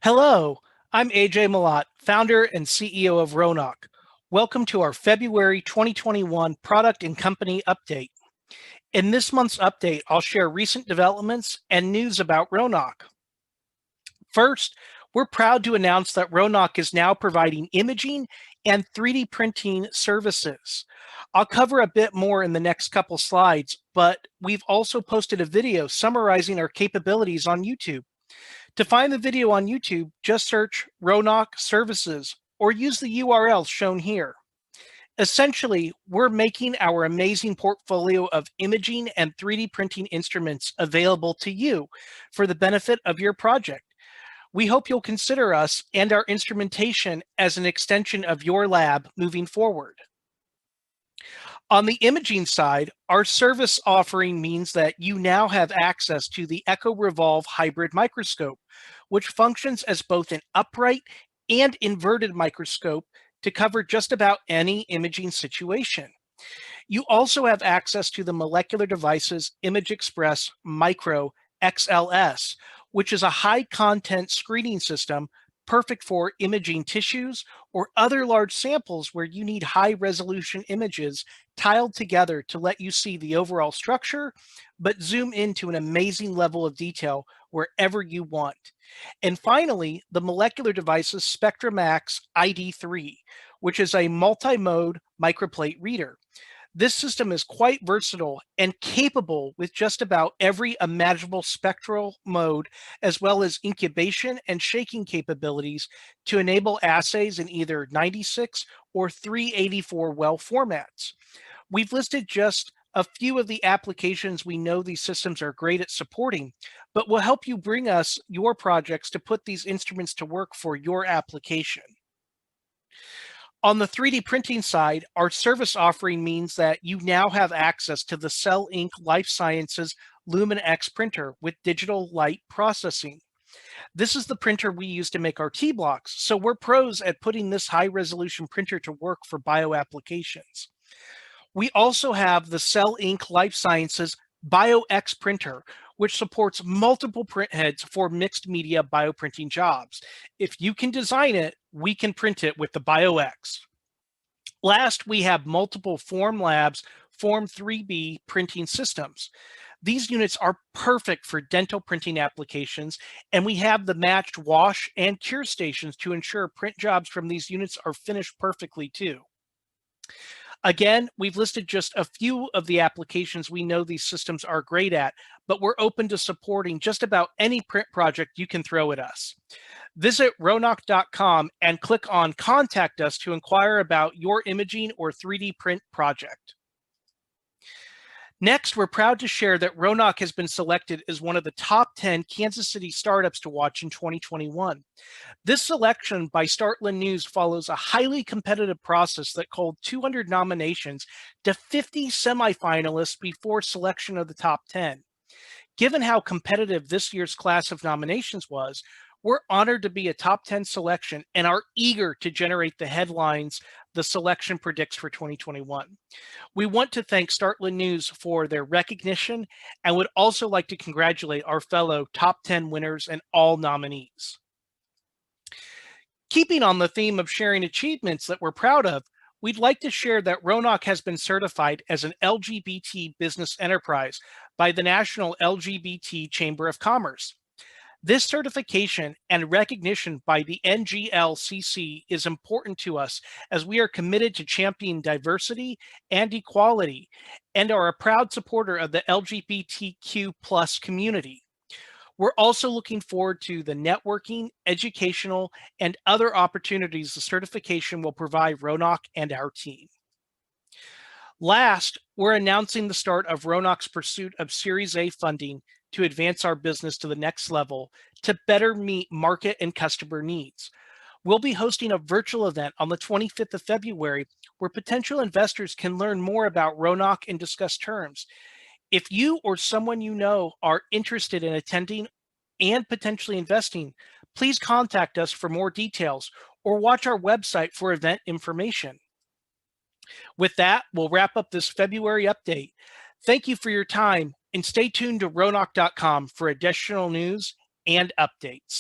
Hello, I'm AJ Mellott, founder and CEO of Ronawk. Welcome to our February 2021 product and company update. In this month's update, I'll share recent developments and news about Ronawk. First, we're proud to announce that Ronawk is now providing imaging and 3D printing services. I'll cover a bit more in the next couple slides, but we've also posted a video summarizing our capabilities on YouTube. To find the video on YouTube, just search Ronawk Services or use the URL shown here. Essentially, we're making our amazing portfolio of imaging and 3D printing instruments available to you for the benefit of your project. We hope you'll consider us and our instrumentation as an extension of your lab moving forward. On the imaging side, our service offering means that you now have access to the EchoRevolve hybrid microscope, which functions as both an upright and inverted microscope to cover just about any imaging situation. You also have access to the Molecular Devices Image Express Micro XLS, which is a high content screening system perfect for imaging tissues or other large samples where you need high resolution images tiled together to let you see the overall structure, but zoom into an amazing level of detail wherever you want. And finally, the Molecular Devices SpectraMax ID3, which is a multi-mode microplate reader. This system is quite versatile and capable with just about every imaginable spectral mode, as well as incubation and shaking capabilities to enable assays in either 96 or 384 well formats. We've listed just a few of the applications we know these systems are great at supporting, but will help you bring us your projects to put these instruments to work for your application. On the 3D printing side, our service offering means that you now have access to the Cell Inc. Life Sciences Lumen X printer with digital light processing. This is the printer we use to make our T-blocks, so we're pros at putting this high-resolution printer to work for bioapplications. We also have the Cell Inc. Life Sciences BioX printer, which supports multiple print heads for mixed media bioprinting jobs. If you can design it, we can print it with the BioX. Last, we have multiple Formlabs Form 3B printing systems. These units are perfect for dental printing applications, and we have the matched wash and cure stations to ensure print jobs from these units are finished perfectly too. Again, we've listed just a few of the applications we know these systems are great at, but we're open to supporting just about any print project you can throw at us. Visit Ronawk.com and click on Contact Us to inquire about your imaging or 3D print project. Next, we're proud to share that Ronawk has been selected as one of the top 10 Kansas City startups to watch in 2021. This selection by Startland News follows a highly competitive process that culled 200 nominations to 50 semifinalists before selection of the top 10. Given how competitive this year's class of nominations was, we're honored to be a top 10 selection and are eager to generate the headlines the selection predicts for 2021. We want to thank Startland News for their recognition and would also like to congratulate our fellow top 10 winners and all nominees. Keeping on the theme of sharing achievements that we're proud of, we'd like to share that Ronawk has been certified as an LGBT business enterprise by the National LGBT Chamber of Commerce. This certification and recognition by the NGLCC is important to us as we are committed to championing diversity and equality and are a proud supporter of the LGBTQ+ community. We're also looking forward to the networking, educational, and other opportunities the certification will provide Ronawk and our team. Last, we're announcing the start of Ronawk's pursuit of Series A funding to advance our business to the next level to better meet market and customer needs. We'll be hosting a virtual event on the 25th of February where potential investors can learn more about Ronawk and discuss terms. If you or someone you know are interested in attending and potentially investing, please contact us for more details or watch our website for event information. With that, we'll wrap up this February update. Thank you for your time and stay tuned to Ronawk.com for additional news and updates.